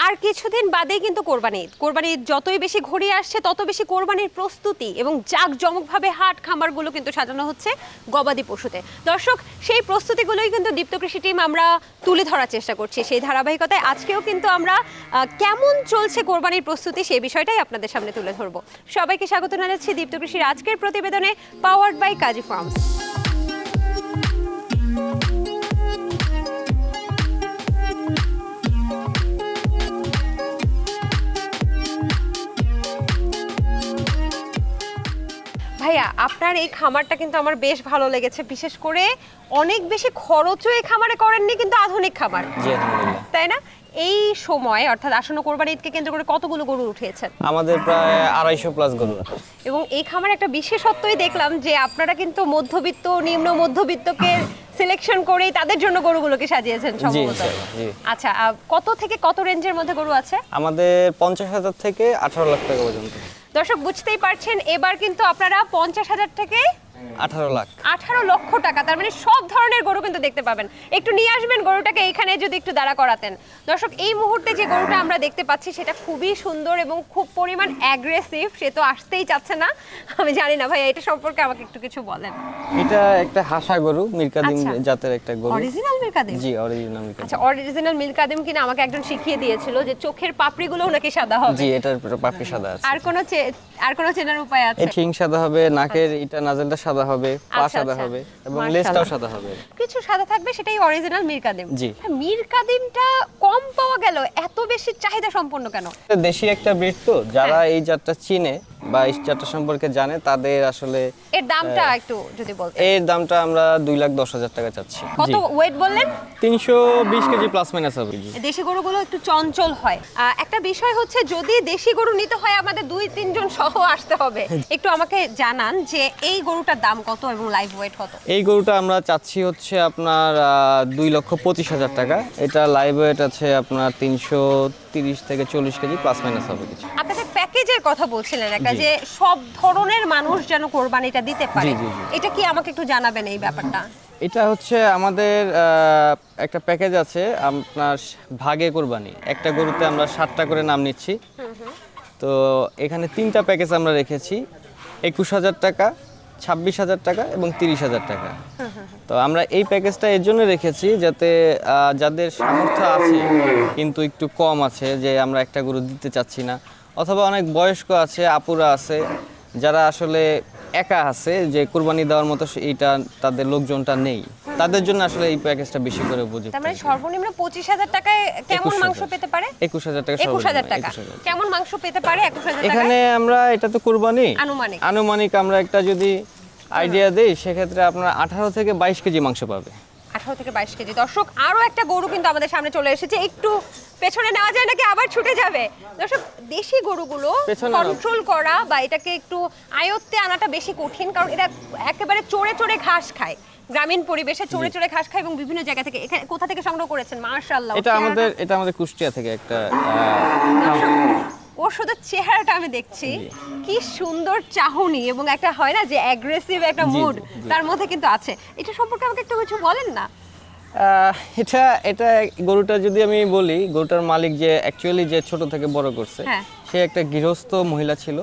আর কিছুদিন বাদেই কিন্তু কোরবানি ঈদ। কোরবানি ঈদ যতই বেশি ঘড়িয়ে আসছে তত বেশি কোরবানির প্রস্তুতি এবং জাঁকজমকভাবে হাট খামারগুলো কিন্তু সাজানো হচ্ছে গবাদি পশুতে। দর্শক, সেই প্রস্তুতিগুলোই কিন্তু দীপ্ত কৃষি টিম আমরা তুলে ধরার চেষ্টা করছি। সেই ধারাবাহিকতায় আজকেও কিন্তু আমরা কেমন চলছে কোরবানির প্রস্তুতি সেই বিষয়টাই আপনাদের সামনে তুলে ধরবো। সবাইকে স্বাগত জানাচ্ছি দীপ্ত কৃষির আজকের প্রতিবেদনে, পাওয়ার্ড বাই কাজী ফার্মস। ভাইয়া, আপনার এই খামারটা কিন্তু আমার বেশ ভালো লেগেছে, বিশেষ করে অনেক বেশি খরচও এই খামারে করেননি, কিন্তু আধুনিক খামার, তাই না? এই সময় অর্থাৎ আসন্ন কোরবানি ঈদকে কেন্দ্র করে কতগুলো গরু উঠিয়েছেন? আমাদের প্রায় 250 প্লাস গরু। এবং এই খামারে একটা বিশেষত্বই দেখলাম যে আপনারা কিন্তু মধ্যবিত্ত, নিম্ন মধ্যবিত্তকে সিলেকশন করেই তাদের জন্য গরুগুলোকে সাজিয়েছেন সম্ভবত। আচ্ছা, কত থেকে কত রেঞ্জের মধ্যে গরু আছে? আমাদের 50,000 থেকে 18 লাখ টাকা পর্যন্ত। দর্শক, বুঝতেই পারছেন এবার কিন্তু আপনারা 50,000 থেকে 18 লক্ষ টাকা, তার মানে সব ধরনের গরু কিন্তু দেখতে পাবেন। একটু নিয়ে আসবেন গরুটাকে এইখানে, যদি একটু দাঁড়া করাতেন। দর্শক, এই মুহূর্তে যে গরুটা আমরা দেখতে পাচ্ছি সেটা খুবই সুন্দর এবং খুব পরিমাণ অ্যাগ্রেসিভ। সে তো আসতেই চাচ্ছে না। আমি জানি না ভাই, এটা সম্পর্কে আমাকে একটু কিছু বলেন। এটা একটা হাসা গরু, মিরকাদিম জাতের একটা গরু। অরিজিনাল মিরকাদিম? জি, অরিজিনাল মিরকাদিম। আচ্ছা, অরিজিনাল মিরকাদিম কিনা আমাকে একজন শিখিয়ে দিয়েছিল যে চোখের পাপড়িগুলো নাকি সাদা হবে। জি, এটার পাপড়ি সাদা আছে। আর কোনো চেনার উপায় আছে? শিং সাদা হবে, নাকের এটা নাজেলটা সাদা হবে, পা সাদা হবে এবং লেজটাও সাদা হবে। কিছু সাদা থাকবে, সেটাই অরিজিনাল মিরকাদিম। জি। মিরকাদিমটা কম পাওয়া গেল, এত বেশি চাহিদা সম্পন্ন কেন? দেশি একটা ব্রিড তো, যারা এই জাতটা চিনে বা এই জাতটা সম্পর্কে জানে তাদের আসলে। এর দামটা একটু যদি বলতেন। এর দামটা আমরা 2,10,000 টাকা চাচ্ছি। কত ওয়েট বললেন? 320 কেজি প্লাস মাইনাস হবে। দেশি গরুগুলো একটু চঞ্চল হয়। একটা বিষয় হচ্ছে, যদি দেশি গরু নিতে হয় আমাদের 2-3 জন সহ আসতে হবে। একটু আমাকে জানান যে এই গরুটার দাম কত এবং লাইভ ওয়েট কত? এই গরুটা আমরা চাচ্ছি হচ্ছে আপনার 2,25,000 টাকা। এটা লাইভ ওয়েট আছে আপনার 330 থেকে 40 কেজি প্লাস মাইনাস হবে কিছু। আপনাদের প্যাকেজের কথা বলছিলেন একটা, যে সব ধরনের মানুষ যেন কোরবানিটা দিতে পারে, এটা কি আমাকে একটু জানাবেন এই ব্যাপারটা? এটা হচ্ছে আমাদের একটা প্যাকেজ আছে আপনার ভাগে কোরবানি। একটা গরুতে আমরা 7টা করে নাম নিচ্ছি। তো এখানে 3টা প্যাকেজ আমরা রেখেছি, 21,000 টাকা, 26,000 টাকা এবং 30,000 টাকা। তো আমরা এই প্যাকেজটা এর জন্য রেখেছি যাতে যাদের সামর্থ্য আছে কিন্তু একটু কম আছে, যে আমরা একটা গরু দিতে চাচ্ছি না, অথবা অনেক বয়স্ক আছে, আপুরা আছে যারা আসলে একা আছে, যে কুরবানি দেওয়ার মতো এইটা তাদের লোকজনটা নেই, তাদের জন্য আসলে এই প্যাকেজটা বেশি করে উপযুক্ত। তার মানে সর্বনিম্ন 25,000 টাকায় কেমন মাংস পেতে পারে? 21,000 টাকা। 21,000 টাকা কেমন মাংস পেতে পারে 21,000 টাকা? এখানে আমরা, এটা তো কুরবানি আনুমানিক আমরা একটা যদি আইডিয়া দেই, সেক্ষেত্রে আপনারা 18 থেকে 22 কেজি মাংস পাবে। 18 থেকে 22 কেজি। দর্শক, আরো একটা গরু কিন্তু আমাদের সামনে চলে এসেছে। একটু পেছনে নেওয়া যায় নাকি আবার ছুটে যাবে? দর্শক, দেশি গরুগুলো কন্ট্রোল করা বা এটাকে একটু আয়ত্তে আনাটা বেশি কঠিন, কারণ এটা একেবারে চড়ে চড়ে ঘাস খায়। গ্রামীণ পরিবেশে চড়ে চড়ে ঘাস খায় এবং বিভিন্ন জায়গা থেকে। এখানে কোথা থেকে সংগ্রহ করেছেন? মাশাআল্লাহ, এটা আমাদের কুষ্টিয়া থেকে একটা। ওর শুধু চেহারাটা আমি দেখছি, কি সুন্দর চাহনি এবং একটা হয় না যে অ্যাগ্রেসিভ একটা মুড তার মধ্যে কিন্তু আছে। এটা সম্পর্কে আমাকে একটু কিছু বলেন না। এটা গরুটা যদি আমি বলি, গরুটার মালিক যে অ্যাকচুয়ালি যে ছোট থেকে বড় করছে, সে একটা গৃহস্থ মহিলা ছিল,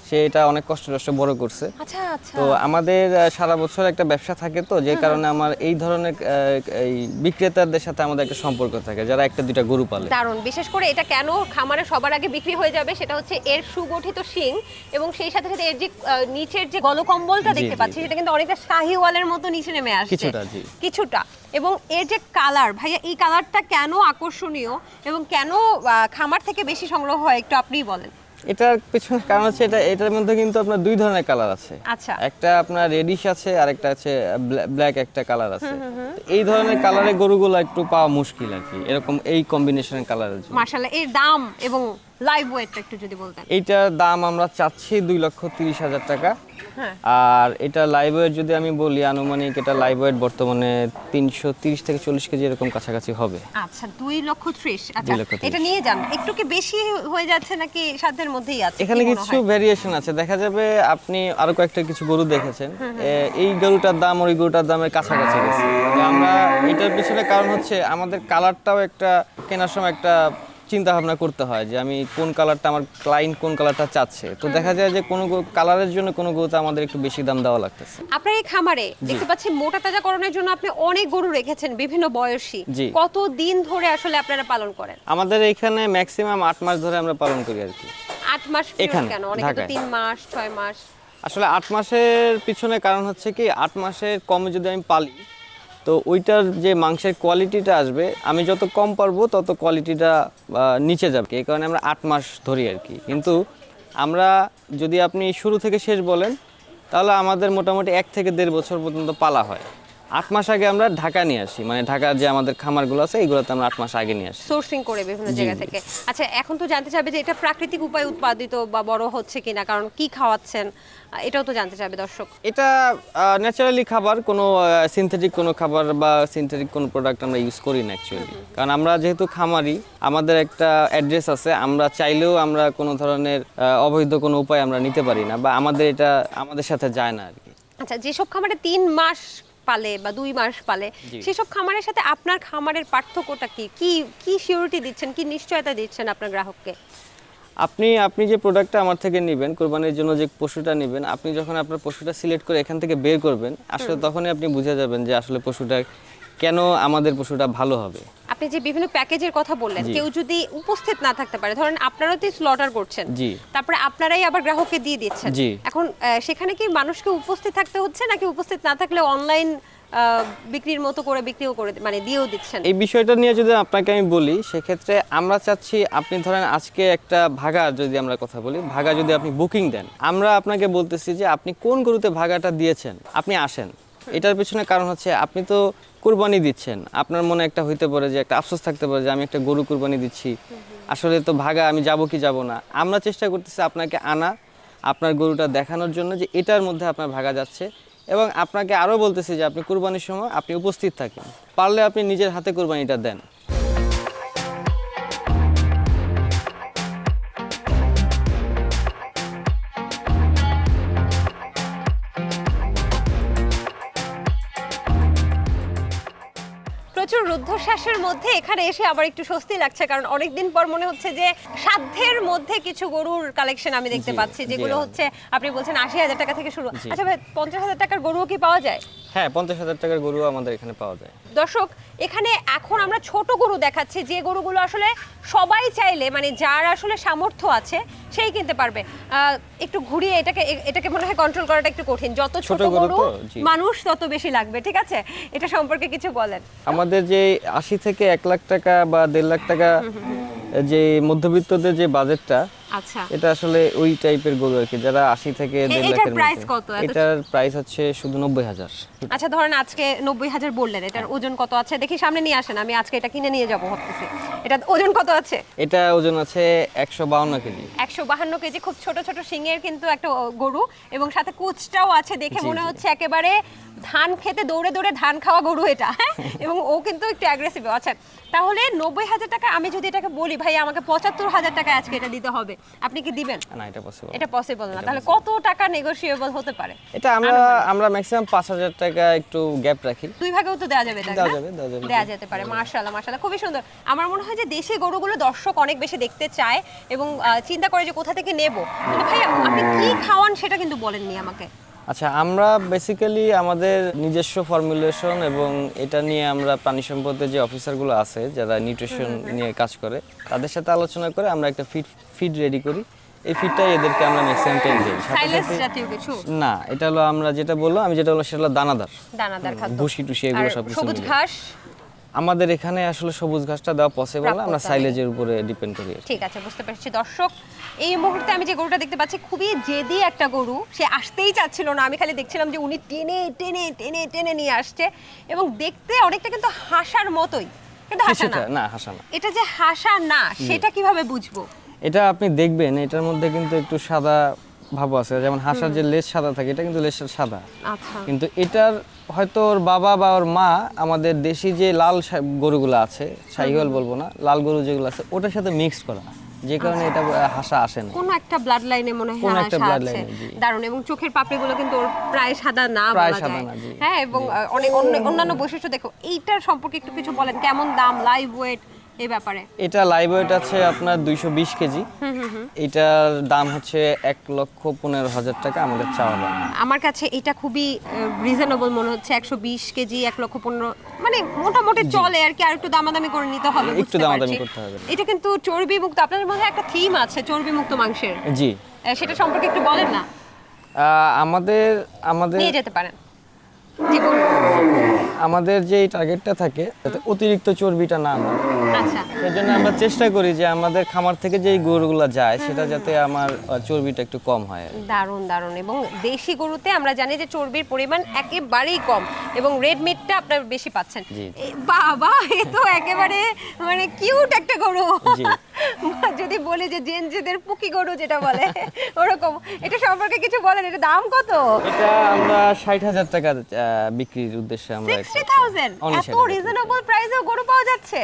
সে এটা অনেক কষ্ট বড় করছে। আচ্ছা আচ্ছা। তো আমাদের সারা বছর একটা ব্যবসা থাকে, তো যে কারণে আমার এই ধরনের এই বিক্রেতাদের সাথে আমাদের একটা সম্পর্ক থাকে, যারা একটা দুইটা গরু পালে। দারুণ। বিশেষ করে এটা কেন খামারে সবার আগে বিক্রি হয়ে যাবে, সেটা হচ্ছে এর সুগঠিত শিং এবং সেই সাথে সাথে এর যে নিচের যে গলকম্বলটা দেখতে পাচ্ছি, সেটা কিন্তু অনেকটা শাহিওয়ালের মতো নিচে নেমে আসছে কিছুটা। এবং এর যে কালার, ভাইয়া এই কালারটা কেন আকর্ষণীয় এবং কেন খামার থেকে বেশি সংগ্রহ হয়, একটু আপনিই বলেন। এটার পিছনে কারণ হচ্ছে এটার মধ্যে কিন্তু আপনার 2 ধরনের কালার আছে। আচ্ছা। একটা আপনার রেডিশ আছে আর একটা আছে ব্ল্যাক একটা কালার আছে। এই ধরনের কালারের গরুগুলো একটু পাওয়া মুশকিল আর কি, এরকম এই কম্বিনেশনের কালারের জন্য। মাশাআল্লাহ। এর দাম এবং লাইভ ওয়েটটা একটু যদি বলতেন। এইটার দাম আমরা চাচ্ছি 2,30,000 টাকা। আর এটা লাইভ ওয়েট যদি আমি বলি, আনুমানিক এটা লাইভ ওয়েট বর্তমানে 330 থেকে 40 কেজি এরকম কাছাকাছি হবে। আচ্ছা, 2,30,000। আচ্ছা, এটা নিয়ে যান। একটু কি বেশি হয়ে যাচ্ছে নাকি সাধ্যের মধ্যেই আছে? এখানে কিছু ভেরিয়েশন আছে, দেখা যাবে আপনি আরো কয়েকটা কিছু গরু দেখেছেন, এই গরুটার দাম ওই গরুটার দামের কাছাকাছি গেছে। আমরা এটার পিছনে কারণ হচ্ছে আমাদের কালারটাও একটা কেনার সময় একটা চিন্তা ভাবনা করতে হয় যে আমি কোন কালারটা, আমার ক্লায়েন্ট কোন কালারটা চাচ্ছে। তো দেখা যায় যে কোনো কালারের জন্য কোনো গরুতে আমাদের একটু বেশি দাম দেওয়া লাগতেছে। আপনার এই খামারে দেখতে পাচ্ছি মোটা তাজাকরণের জন্য আপনি অনেক গরু রেখেছেন বিভিন্ন বয়সী। জি। কত দিন ধরে আসলে আপনারা পালন করেন? আমাদের এখানে ম্যাক্সিমাম 8 মাস ধরে আমরা পালন করি আর কি। 8 মাস এখানে, কেন? অনেকে তো ঢাকায়। 3 মাস 6 মাস। আসলে 8 মাসের পিছনে কারণ হচ্ছে কি, 8 মাসের কমে যদি আমি পালি তো ওইটার যে মাংসের কোয়ালিটিটা আসবে, আমি যত কম পারবো তত কোয়ালিটিটা নিচে যাবে। এই কারণে আমরা 8 মাস ধরি আর কি। কিন্তু আমরা যদি আপনি শুরু থেকে শেষ বলেন তাহলে আমাদের মোটামুটি 1 থেকে 1.5 বছর পর্যন্ত পালা হয়। 8 মাস আগে আমরা ঢাকা নিয়ে আসি, মানে ঢাকার যে আমাদের খামারগুলো আছে এইগুলোতে আমরা 8 মাস আগে নিয়ে আসি সোর্সিং করে বিভিন্ন জায়গা থেকে। আচ্ছা, এখন তো জানতে চাইবে যে এটা প্রাকৃতিক উপায়ে উৎপাদিত বা বড় হচ্ছে কিনা, কারণ কি খাওয়াচ্ছেন এটাও তো জানতে চাইবে দর্শক। এটা ন্যাচারালি খাবার, কোনো সিনথেটিক কোনো খাবার বা সিনথেটিক কোনো প্রোডাক্ট আমরা ইউজ করি না অ্যাকচুয়ালি। কারণ আমরা যেহেতু খামারি, আমাদের একটা অ্যাড্রেস আছে, আমরা চাইলেও আমরা কোনো ধরনের অবৈধ কোনো উপায় আমরা নিতে পারি না, বা আমাদের এটা আমাদের সাথে যায় না আর কি। আচ্ছা, যেসব খামারে 3 মাস পালে বা 2 মাস পালে, সেসব খামারের সাথে আপনার খামারের পার্থক্যটা কি? কি কি সিউরিটি দিচ্ছেন, কি নিশ্চয়তা দিচ্ছেন আপনার গ্রাহককে? আপনি যে প্রোডাক্টটা আমার থেকে নেবেন, কোরবানির জন্য যে পশুটা নেবেন, আপনি যখন আপনার পশুটা সিলেক্ট করে এখান থেকে বের করবেন, আসলে তখনই আপনি বুঝে যাবেন যে আসলে পশুটা কেন আমাদের পশুটা ভালো হবে। আপনি যে বিভিন্ন প্যাকেজের কথা বললেন, জি। কেউ যদি উপস্থিত না থাকতে পারে, ধরেন আপনারাও তো স্লটার করছেন, জি। তারপরে আপনারাই আবার গ্রাহককে দিয়ে দিচ্ছেন, জি। এখন সেখানে কি মানুষকে উপস্থিত থাকতে হচ্ছে নাকি উপস্থিত না থাকলে অনলাইন বিক্রির মতো করে বিক্রিও করে মানে দিয়েও দিচ্ছেন? এই বিষয়টা নিয়ে যদি আপনাকে আমি বলি, সেক্ষেত্রে আমরা চাচ্ছি, আপনি ধরেন আজকে একটা ভাগা যদি আমরা কথা বলি, ভাগা যদি আপনি বুকিং দেন, আমরা আপনাকে বলতেছি যে আপনি কোন গরুতে ভাগাটা দিয়েছেন, আপনি আসেন। এটার পেছনে কারণ হচ্ছে আপনি তো কুরবানি দিচ্ছেন, আপনার মনে একটা হইতে পারে যে একটা আফসোস থাকতে পারে যে আমি একটা গরু কুরবানি দিচ্ছি, আসলে তো ভাগা আমি যাব কি যাব না। আমরা চেষ্টা করতেছি আপনাকে আনা, আপনার গরুটা দেখানোর জন্য যে এটার মধ্যে আপনার ভাগা যাচ্ছে, এবং আপনাকে আরও বলতেছি যে আপনি কুরবানির সময় আপনি উপস্থিত থাকেন, পারলে আপনি নিজের হাতে কুরবানিটা দেন। প্রচুর রুদ্ধশ্বাসের মধ্যে এখানে এসে আবার একটু স্বস্তি লাগছে, কারণ অনেকদিন পর মনে হচ্ছে যে সাধ্যের মধ্যে কিছু গরুর কালেকশন আমি দেখতে জি, পাচ্ছি, যেগুলো জি। হচ্ছে আপনি বলছেন 80,000 টাকা থেকে শুরু। জি। আচ্ছা ভাই, 50,000 টাকার গরুও কি পাওয়া যায়? হ্যাঁ, 50,000 টাকার গরু আমাদের এখানে পাওয়া যায়। দর্শক, এখানে এখন আমরা ছোট গরু দেখাচ্ছি, যে গরুগুলো আসলে সবাই চাইলে, মানে যার আসলে সামর্থ্য আছে সেই কিনতে পারবে। একটু ঘুরিয়ে এটাকে মনে হয় কন্ট্রোল করাটা একটু কঠিন, যত ছোট গরু তো, জি। মানুষ তত বেশি লাগবে, ঠিক আছে? এটা সম্পর্কে কিছু বলেন। আমাদের যে 80 থেকে 1 লাখ টাকা বা 1.5 লাখ টাকা যে মধ্যবিত্তদের যে বাজেটটা, আচ্ছা, এটা আসলে ওই টাইপের গরু আর কি, যারা 80 থেকে 1.5 এটার লাখের প্রাইস মধ্যে। কত? এটার প্রাইস হচ্ছে শুধু 90,000। আচ্ছা, ধরেন আজকে 90,000 বললেন, এটার ওজন কত আছে দেখি, সামনে নিয়ে আসেন, আমি আজকে এটা কিনে নিয়ে যাব ভাবতেছি। এটা ওজন কত আছে? এটা ওজন আছে 152 কেজি। 152 কেজি। খুব ছোট ছোট শিঙের কিন্তু একটা গরু, এবং সাথে কুচটাও আছে, দেখে জি, মনে জি। হচ্ছে একেবারে ধান খেতে দৌড়ে দৌড়ে ধান খাওয়া গরু এটা, হ্যাঁ? এবং ও কিন্তু একটু অ্যাগ্রেসিভ। আচ্ছা, তাহলে 90,000 টাকা আমি যদি এটাকে বলি ভাই আমাকে 75,000 টাকা আজকে এটা দিতে হবে, আপনি কি দিবেন? না, এটা পসিবল। এটা পসিবল না। তাহলে কত টাকা নেগোশিয়েবল হতে পারে? এটা আমরা ম্যাক্সিমাম 5,000 টাকা একটু গ্যাপ রাখি। দুই ভাগেও তো দেওয়া যাবে, তাই না? দেওয়া যাবে, দেওয়া যাবে। দেওয়া যেতে পারে। মাশাআল্লাহ, মাশাআল্লাহ, খুবই সুন্দর। আমার মনে হয় যে দেশি গরুগুলো দর্শক অনেক বেশি দেখতে চায় এবং চিন্তা করে যে কোথা থেকে নেব। কিন্তু ভাই, আপনি কি খাওয়ান সেটা কিন্তু বলেননি আমাকে। আচ্ছা, আমরা বেসিক্যালি আমাদের নিজস্ব ফর্মুলেশন, এবং এটা নিয়ে আমরা প্রাণী সম্পদের যে অফিসারগুলো আছে যারা নিউট্রিশন নিয়ে কাজ করে, তাদের সাথে আলোচনা করে আমরা একটা ফিড রেডি করি। এই ফিডটাই এদেরকে আমরা ম্যাক্সিমাম টাইম দিই। সাইলেন্স জাতীয় কিছু না, এটা হলো আমরা যেটা বললাম, আমি যেটা বললাম সেটা হলো দানাদার, দানাদার খাদ্য, ভুসি টুসি এগুলো আর সব কিছু সবুজ মিলিয়ে। ঘাস। আমাদের এখানে আসলে সবুজ ঘাসটা দেওয়া পসিবল না, আমরা প্রাপ্যতা সাইলেজের উপরে ডিপেন্ড করি। ঠিক আছে, বুঝতে পারছি। দর্শক, এই মুহূর্তে আমি যে গরুটা দেখতে পাচ্ছি খুবই জেদি একটা গরু, সে আসতেই চাচ্ছিল না, আমি খালি দেখছিলাম যে উনি টেনে টেনে টেনে টেনে নিয়ে আসছে, এবং দেখতে অনেকটা কিন্তু হাসার মতোই, কিন্তু হাসা না। কিছুটা না, হাসা না। এটা যে হাসা না সেটা কিভাবে বুঝবো? এটা আপনি দেখবেন, এটার মধ্যে কিন্তু একটু সাদা ভাব আছে, যেমন হাঁসার যে লেজ সাদা থাকে, এটা কিন্তু লেজটা সাদা। আচ্ছা, কিন্তু এটার হয়তো ওর বাবা বা ওর মা আমাদের দেশি যে লাল গরুগুলো আছে, শাহিওয়াল বলবো না, লাল গরু যেগুলো আছে ওটার সাথে মিক্সড করা, যে কারণে এটা হাসা আসে না। কোন একটা ব্লাড লাইনে মনে হয় কোন একটা হাসা blood আছে। line-এ, জি। দারুণ। এবং চোখের পাপড়িগুলো কিন্তু ওর প্রায় সাদা না প্রায় বলা সাদা যায়। না, জি। হ্যাঁ, এবং অনেক অন্যান্য বৈশিষ্ট্য দেখো। এইটার সম্পর্কে একটু কিছু বলেন, কেমন দাম, লাইভ ওয়েট, এই ব্যাপারে? এটা লাইভ ওয়েট আছে আপনার 220 কেজি। এটার দাম হচ্ছে 1,15,000 টাকা আমাদের চাওয়া দাম। আমার কাছে এটা খুবই রিজনেবল মনে হচ্ছে, 120 কেজি 1,15,000 মানে মোটামুটি চলে আর কি, আর একটু দামাদামি করে নিতে হবে, একটু বুঝতে দামাদামি পারছি। করতে হবে। এটা কিন্তু চর্বি মুক্ত, আপনাদের মধ্যে একটা থিম আছে চর্বি মুক্ত মাংসের, জি। সেটা সম্পর্কে একটু বলেন না। আমাদের আমাদের নিয়ে যেতে পারেন। জি বলুন। আমাদের যে টার্গেটটা থাকে যাতে অতিরিক্ত চর্বিটা না হয়, আচ্ছা, সেজন্য আমরা চেষ্টা করি যে আমাদের খামার থেকে যেই গরুগুলো যায় সেটা যাতে আমার চর্বিটা একটু কম হয়। দারুণ দারুণ। এবং দেশি গরুতে আমরা জানি যে চর্বির পরিমাণ একেবারেই কম এবং রেড মিটটা আপনারা বেশি পাচ্ছেন। জি। বাবা, এ তো একেবারে মানে কিউট একটা গরু। জি। যদি বলি যে জেনজিদের পুকি গরু যেটা বলে ওরকম, এটা সম্পর্কে কিছু বলেন, এটা দাম কত? এটা আমরা 60,000 টাকা বিক্রির উদ্দেশ্যে আমরা 60,000 Only এত 60,000 রিজনেবল প্রাইসেও গরু পাওয়া যাচ্ছে,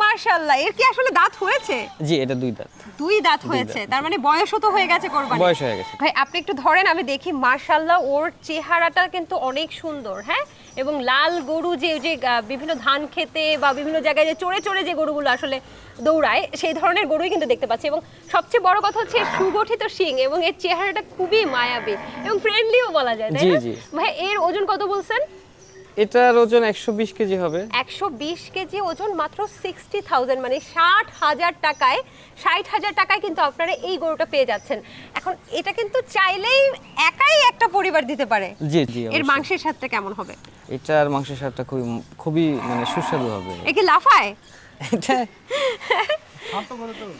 মাশাআল্লাহ। এর কি আসলে দাঁত হয়েছে? জি, এটা 2 দাঁত। 2 দাঁত হয়েছে, তার মানে বয়সও তো হয়ে গেছে কোরবানি। বয়স হয়ে গেছে। ভাই আপনি একটু ধরেন, আমি দেখি। মাশাআল্লাহ, ওর চেহারাটা কিন্তু অনেক সুন্দর, হ্যাঁ। এবং লাল গরু যে যে বিভিন্ন ধান খেতে বা বিভিন্ন জায়গায় যে চড়ে চড়ে যে গরুগুলো আসলে দৌড়ায়, সেই ধরনের গরুই কিন্তু দেখতে পাচ্ছি। এবং সবচেয়ে বড় কথা হচ্ছে এর সুগঠিত শিং এবং এর চেহারাটা খুবই মায়াবী এবং ফ্রেন্ডলিও বলা যায়, তাই জি, না? জি। ভাই এর ওজন কত বলছেন? এটার ওজন 120 কেজি হবে। 120 কেজি ওজন, মাত্র 60,000 মানে 60,000 টাকায়, 60,000 টাকায় কিন্তু আপনারা এই গরুটা পেয়ে যাচ্ছেন। এখন এটা কিন্তু চাইলেই একাই একটা পরিবার দিতে পারে। জি জি। এর অবশ্যই। মাংসের স্বাদটা কেমন হবে? এটার মাংসের স্বাদটা খুবই খুবই মানে সুস্বাদু হবে। এ কি লাফায়? এটা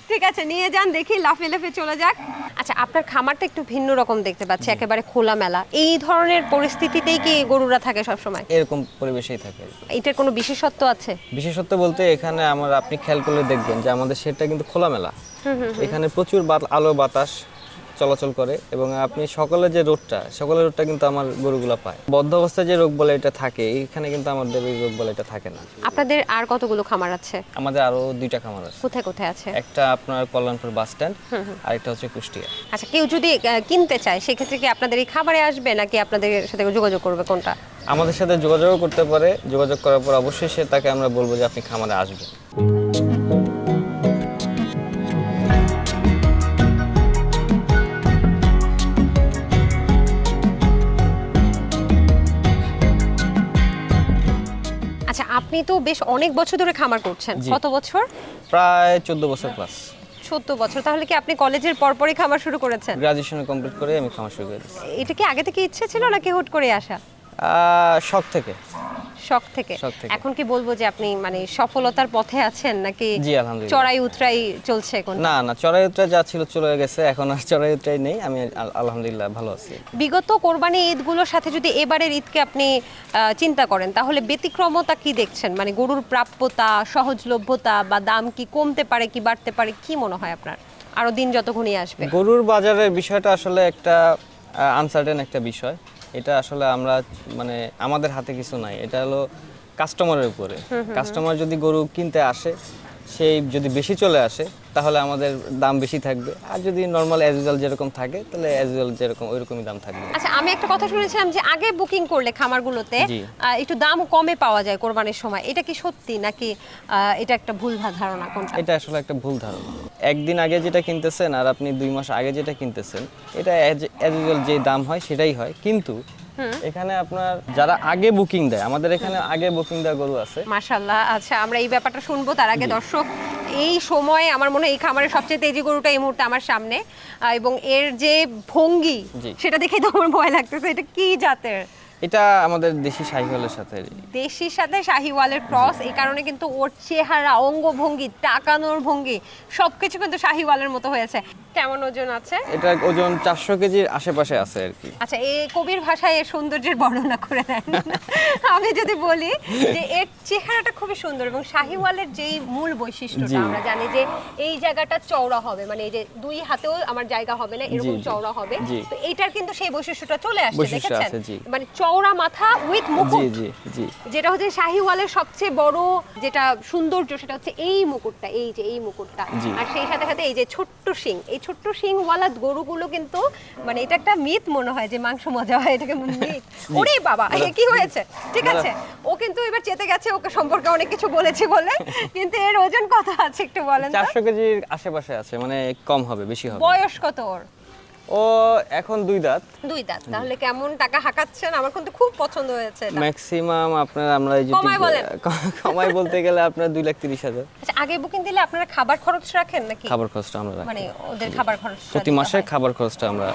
ঠিক আছে, নিয়ে যান, দেখি লাফে লাফে চলে যাক। আচ্ছা, আপনার খামারটা একটু ভিন্ন রকম দেখতে পাচ্ছি, একেবারে খোলামেলা। এই ধরনের পরিস্থিতিতেই কি গরুরা থাকে সব সময়? এরকম পরিবেশেই থাকে। এটার কোনো বিশেষত্ব আছে? বিশেষত্ব বলতে এখানে আপনি খেয়াল করলে দেখবেন যে আমাদের শেডটা কিন্তু খোলামেলা। এখানে প্রচুর আলো বাতাস চলাচল করে এবং আপনি সকলের রোদটা কিন্তু আমার গরুগুলা পায়। বদ্ধ অবস্থায় যে রোগ বলে এটা থাকে, এখানে কিন্তু আমাদের এই রোগ বলে এটা থাকে না। আপনাদের আর কতগুলো খামার আছে? আমাদের আরো 2টা খামার আছে। কোথায় কোথায় আছে? একটা আপনার কল্যাণপুর বাস স্ট্যান্ড, আর একটা হচ্ছে কুষ্টিয়া। আচ্ছা, কেউ যদি কিনতে চায় সেক্ষেত্রে কি আপনাদের এই খাবারে আসবে নাকি আপনাদের সাথে যোগাযোগ করবে, কোনটা? আমাদের সাথে যোগাযোগ করতে পারে। যোগাযোগ করার পর অবশ্যই তাকে আমরা বলবো যে আপনি খামারে আসবেন। আচ্ছা, আপনি তো বেশ অনেক বছর ধরে খামার করছেন। জি। কত বছর? প্রায় 14 বছর প্লাস। 14 বছর। তাহলে কি আপনি কলেজের পরপরই খামার শুরু করেছেন? গ্রাজুয়েশন কমপ্লিট করে আমি খামার শুরু করেছি। এটা কি আগে থেকে ইচ্ছে ছিল নাকি হুট করে আসা? শখ থেকে। শখ থেকে। শখ থেকে। এখন কি বলবো যে আপনি মানে সফলতার পথে আছেন নাকি জি, আলহামদুলিল্লাহ। চড়াই উতরাই চলছে এখন? না না, চড়াই উতরাই যা ছিল চলে গেছে, এখন আর চড়াই উতরাই নেই। আমি আলহামদুলিল্লাহ ভালো আছি। বিগত কোরবানি ঈদগুলোর সাথে যদি এবারের ঈদকে আপনি চিন্তা করেন, তাহলে ব্যতিক্রমতা কি দেখছেন? মানে গরুর প্রাপ্যতা, সহজলভ্যতা বা দাম কি কমতে পারে কি বাড়তে পারে, কি মনে হয় আপনার আরো দিন যত ঘনিয়ে আসবে? গরুর বাজারের বিষয়টা আসলে একটা আনসার্টেন একটা বিষয়। এটা আসলে আমরা মানে আমাদের হাতে কিছু নাই, এটা হলো কাস্টমারের উপরে। কাস্টমার যদি গরু কিনতে আসে, সেই যদি বেশি চলে আসে তাহলে আমাদের দাম বেশি থাকবে, আর যদি নর্মাল অ্যাজ ইউজুয়াল যেরকম থাকে তাহলে অ্যাজ ইউজুয়াল যেরকম ওইরকমই দাম থাকবে। আচ্ছা, আমি একটা কথা শুনেছিলাম যে আগে বুকিং করলে খামারগুলোতে জি। একটু দাম কমে পাওয়া যায় কোরবানির সময়। এটা কি সত্যি নাকি এটা একটা ভুল ধারণা, কোনটা? এটা আসলে একটা ভুল ধারণা। একদিন আগে যেটা কিনতেছেন আর আপনি 2 মাস আগে যেটা কিনতেছেন, এটা অ্যাজ ইউজুয়াল যে দাম হয় সেটাই হয়। কিন্তু এখানে আপনার যারা আগে বুকিং দেয়, আমাদের এখানে আগে বুকিং দেওয়া গরু আছে। মাশাআল্লাহ। আচ্ছা, আমরা এই ব্যাপারটা শুনবো। তার আগে দর্শক, এই সময় আমার মনে হয় এই খামারের সবচেয়ে তেজি গরুটা এই মুহূর্তে আমার সামনে, এবং এর যে ভঙ্গি জি। সেটা দেখে তো আমার ভয় লাগতেছে। এটা কি জাতের? এটা আমাদের দেশি শাহিওয়ালের সাথে। দেশির সাথে শাহিওয়ালের ক্রস। এই কারণে কিন্তু ওর চেহারা, অঙ্গভঙ্গি, টাকানোর ভঙ্গি সবকিছু কিন্তু শাহিওয়ালের মতো হয়েছে। কেমন ওজন আছে? এটা ওজন 400 কেজির আশেপাশে আছে আর কি। আচ্ছা, এই কবির ভাষায় এর সৌন্দর্যের বর্ণনা করে দেন। আমি যদি বলি যে এর চেহারাটা খুবই সুন্দর এবং শাহিওয়ালের যেই মূল বৈশিষ্ট্যটা, জি। আমরা জানি যে এই জায়গাটা চওড়া হবে, মানে এই যে 2 হাতেও আমার জায়গা হবে না, এরকম জি, জি। চওড়া হবে। জি। তো এইটার কিন্তু সেই বৈশিষ্ট্যটা চলে আসছে, বৈশিষ্ট্য দেখেছেন? আছে, জি। মানে চওড়া মাথা উইথ মুকুট। জি জি জি। যেটা হচ্ছে শাহিওয়ালের সবচেয়ে বড় যেটা সৌন্দর্য, সেটা হচ্ছে এই মুকুটটা, এই যে এই মুকুটটা। জি। আর সেই সাথে সাথে এই যে ছোট্ট শিং, এই ছোট্ট শিংওয়ালা গরুগুলো কিন্তু মানে এটা একটা মিথ মনে হয় যে মাংস মজা হয়, এটাকে মিথ। ওরে বাবা, কি হয়েছে? ঠিক আছে, ও কিন্তু এবার চেতে গেছে, ওকে সম্পর্কে অনেক কিছু বলেছি বলে, কিন্তু এর ওজন কত আছে একটু বলেন তো? 400 কেজির আশেপাশে আছে, মানে কম হবে বেশি হবে। বয়স কত ওর? ও এখন 2 দাঁত। 2 দাঁত। তাহলে কেমন টাকা হাঁকাচ্ছেন? আমার কিন্তু খুব পছন্দ হয়েছে এটা। ম্যাক্সিমাম আপনার আমরা এই যে কমায় বলেন। কমাই বলতে গেলে আপনার 2,30,000। আচ্ছা, আগে বুকিং দিলে আপনারা খাবার খরচ রাখেন নাকি? খাবার খরচটা আমরা রাখি। মানে ওদের খাবার খরচ প্রতি মাসে খাবার খরচটা আমরা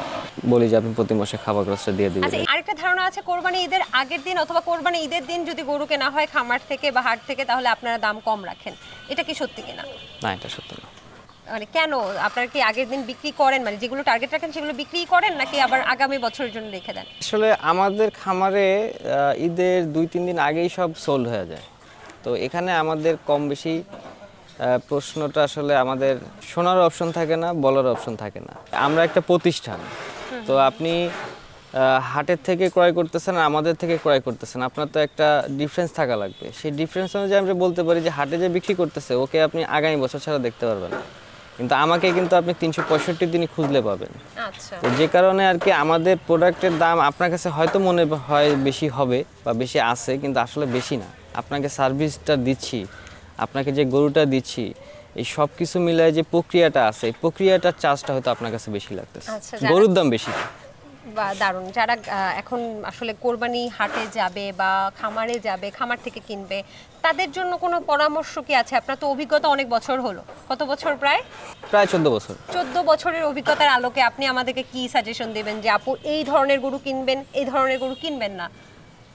বলি যে আপনি প্রতি মাসে খাবার খরচটা দিয়ে দিবেন। আচ্ছা, আরেকটা ধারণা আছে কোরবানি ঈদের আগের দিন অথবা কোরবানি ঈদের দিন যদি গরু কেনা হয় খামার থেকে বা হাট থেকে, তাহলে আপনারা দাম কম রাখেন, এটা কি সত্যি কিনা? না, এটা সত্যি না। মানে কেন? আপনারা কি আগের দিন বিক্রি করেন, মানে যেগুলো টার্গেট রাখেন সেগুলো বিক্রি করেন নাকি আবার আগামী বছরের জন্য রেখে দেন? আসলে আমাদের খামারে ঈদের 2-3 দিন আগেই সব সোল্ড হয়ে যায়। তো এখানে আমাদের কম বেশি প্রশ্নটা আসলে আমাদের শোনার অপশন থাকে না, বলার অপশন থাকে না। আমরা একটা প্রতিষ্ঠান, তো আপনি হাটের থেকে ক্রয় করতেছেন আর আমাদের থেকে ক্রয় করতেছেন, আপনার তো একটা ডিফারেন্স থাকা লাগবে। সেই ডিফারেন্স অনুযায়ী আমরা বলতে পারি যে হাটে যে বিক্রি করতেছে ওকে আপনি আগামী বছর ছাড়া দেখতে পারবেন না, কিন্তু আমাকে কিন্তু আপনি 365 দিনই খুঁজলে পাবেন। আচ্ছা, তো যে কারণে আর কি আমাদের প্রোডাক্টের দাম আপনার কাছে হয়তো মনে হয় বেশি হবে বা বেশি আছে, কিন্তু আসলে বেশি না। আপনাকে সার্ভিসটা দিচ্ছি, আপনাকে যে গরুটা দিচ্ছি, এই সব কিছু মিলায় যে প্রক্রিয়াটা আছে, এই প্রক্রিয়াটার চার্জটা হয়তো আপনার কাছে বেশি লাগতেছে, আচ্ছা, গরুর দাম বেশি। বা দারুণ। যারা এখন আসলে কোরবানি হাটে যাবে বা খামারে যাবে, খামার থেকে কিনবে, তাদের জন্য কোনো পরামর্শ কি আছে? আপনার তো অভিজ্ঞতা অনেক বছর হলো, কত বছর? প্রায় 14 বছর। 14 বছরের অভিজ্ঞতার আলোকে আপনি আমাদেরকে কি সাজেশন দিবেন যে আপু এই ধরনের গরু কিনবেন, এই ধরনের গরু কিনবেন না,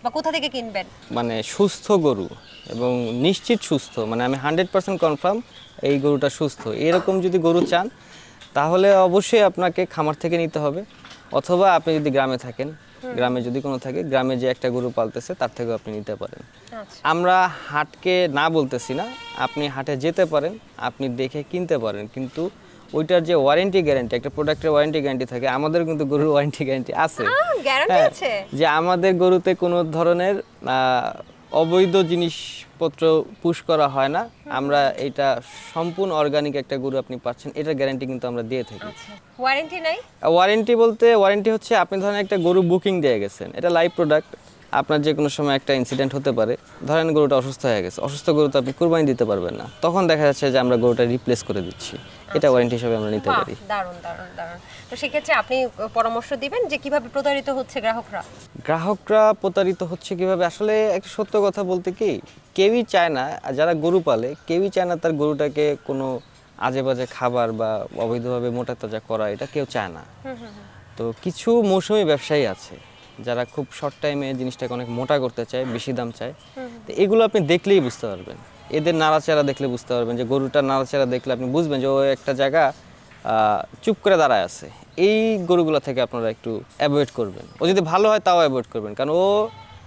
বা কোথা থেকে কিনবেন? মানে সুস্থ গরু এবং নিশ্চিত সুস্থ, মানে আমি 100% কনফার্ম এই গরুটা সুস্থ, এরকম যদি গরু চান তাহলে অবশ্যই আপনাকে খামার থেকে নিতে হবে, অথবা আপনি যদি গ্রামে থাকেন, গ্রামে যদি কোনো থাকে, গ্রামে যে একটা গরু পালতেছে তার থেকেও আপনি নিতে পারেন। আচ্ছা, আমরা হাটকে না বলতেছি না, আপনি হাটে যেতে পারেন, আপনি দেখে কিনতে পারেন, কিন্তু ওইটার যে ওয়ারেন্টি গ্যারান্টি, একটা প্রোডাক্টের ওয়ারেন্টি গ্যারান্টি থাকে, আমাদের কিন্তু গরুর ওয়ারেন্টি গ্যারান্টি আছে। গ্যারান্টি হ্যাঁ, আছে যে আমাদের গরুতে কোনো ধরনের অবৈধ জিনিসপত্র পুশ করা হয় না। আমরা এটা সম্পূর্ণ অর্গানিক একটা গরু আপনি পাচ্ছেন, এটার গ্যারান্টি কিন্তু আমরা দিয়ে থাকি। আচ্ছা, ওয়ারেন্টি নাই? ওয়ারেন্টি বলতে, ওয়ারেন্টি হচ্ছে আপনি ধরেন একটা গরু বুকিং দিয়ে গেছেন, এটা লাইভ প্রোডাক্ট, আপনার যে কোনো সময় একটা ইনসিডেন্ট হতে পারে, ধরেন গরুটা অসুস্থ হয়ে গেছে, অসুস্থ গরু তো আপনি কুরবানি দিতে পারবেন না, তখন দেখা যাচ্ছে যে আমরা গরুটা রিপ্লেস করে দিচ্ছি, এটা ওয়ারেন্টি হিসেবে আমরা নিতে বাহ, পারি। দারুণ দারুণ দারুণ। তো সেক্ষেত্রে আপনি পরামর্শ দিবেন যে কিভাবে প্রতারিত হচ্ছে গ্রাহকরা? গ্রাহকরা প্রতারিত হচ্ছে কিভাবে? আসলে একটা সত্য কথা বলতে কি, কেউই চায় না, যারা গরু পালে কেউই চায় না তার গরুটাকে কোনো আজে বাজে খাবার বা অবৈধভাবে মোটা তাজা করা, এটা কেউ চায় না। তো কিছু মৌসুমী ব্যবসায়ী আছে যারা খুব শর্ট টাইমে জিনিসটাকে অনেক মোটা করতে চায়, বেশি দাম চায়, তো এগুলো আপনি দেখলেই বুঝতে পারবেন, এদের নাড়াচাড়া দেখলে বুঝতে পারবেন, যে গরুটার নাড়াচাড়া দেখলে আপনি বুঝবেন যে ও একটা জায়গা চুপ করে দাঁড়ায় আছে। এই গরুগুলো থেকে আপনারা একটু অ্যাভয়েড করবেন। ও যদি ভালো হয় তাও অ্যাভয়েড করবেন, কারণ ও,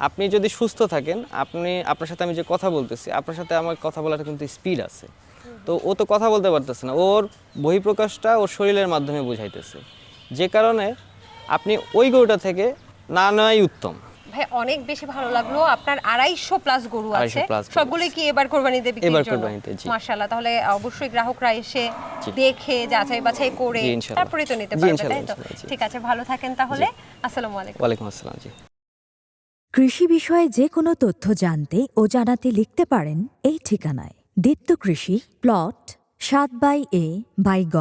আপনি যদি সুস্থ থাকেন, আপনার সাথে আমি যে কথা বলতেছি, আপনার সাথে আমার কথা বলাটা কিন্তু স্পিড আছে, তো ও তো কথা বলতে পারতেছে না, ওর বহিঃপ্রকাশটা ওর শরীরের মাধ্যমে বোঝাইতেছে, যে কারণে আপনি ওই গরুটা থেকে না নেওয়াই উত্তম। ভাই, অনেক বেশি ভালো লাগলো। আপনার 250 প্লাস গরু 250 আছে, plus গরু সবগুলোই কি এবার কোরবানিতে বিক্রির এবার জন্য? কোরবানিতে, জি। মাশাআল্লাহ, তাহলে অবশ্যই গ্রাহকরা এসে জি। দেখে যাচাই বাছাই করে জি, ইনশাআল্লাহ। তারপরে তো নিতে জি, পারবে, ইনশাআল্লাহ, তাই তো? ইনশাআল্লাহ, জি। ঠিক আছে, ভালো থাকেন তাহলে। আসসালামু আলাইকুম। ওয়ালাইকুম আসসালাম। জি। কৃষি বিষয়ে যে কোনো তথ্য জানতে ও জানাতে লিখতে পারেন এই ঠিকানায়। দীপ্ত কৃষি, প্লট 7/A/গ,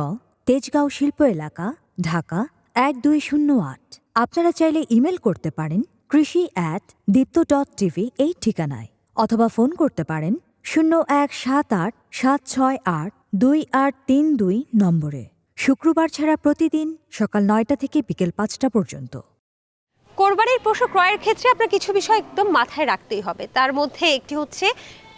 তেজগাঁও শিল্প এলাকা, ঢাকা 1208। আপনারা চাইলে ইমেল করতে পারেন krishi@dipto.tv এই ঠিকানায়, অথবা ফোন করতে পারেন 0178-768-2832 নম্বরে। শুক্রবার ছাড়া প্রতিদিন সকাল 9টা থেকে বিকেল 5টা পর্যন্ত। কোরবানির পশু ক্রয়ের ক্ষেত্রে আপনার কিছু বিষয় একদম মাথায় রাখতেই হবে। তার মধ্যে একটি হচ্ছে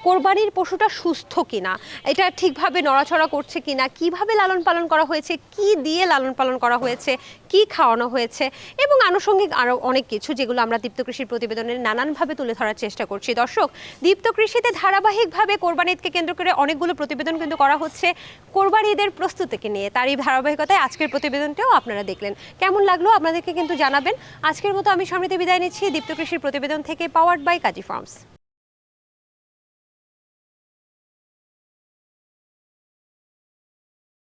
কোরবানির পশুটা সুস্থ কিনা, এটা ঠিকভাবে নড়াচড়া করছে কিনা, কিভাবে লালন পালন করা হয়েছে, কি দিয়ে লালন পালন করা হয়েছে, কি খাওয়ানো হয়েছে, এবং আনুষঙ্গিক আরও অনেক কিছু, যেগুলো আমরা দীপ্ত কৃষির প্রতিবেদনে নানানভাবে তুলে ধরার চেষ্টা করছি। দর্শক, দীপ্ত কৃষিতে ধারাবাহিকভাবে কোরবানি ঈদকে কেন্দ্র করে অনেকগুলো প্রতিবেদন কিন্তু করা হচ্ছে কোরবানি ঈদের প্রস্তুতিকে নিয়ে। তারই ধারাবাহিকতায় আজকের প্রতিবেদনটাও আপনারা দেখলেন। কেমন লাগলো আপনাদেরকে কিন্তু জানাবেন। আজকের মতো আমি সমৃদ্ধি বিদায় নিচ্ছি দীপ্ত কৃষির প্রতিবেদন থেকে, পাওয়ার্ড বাই কাজী ফার্মস।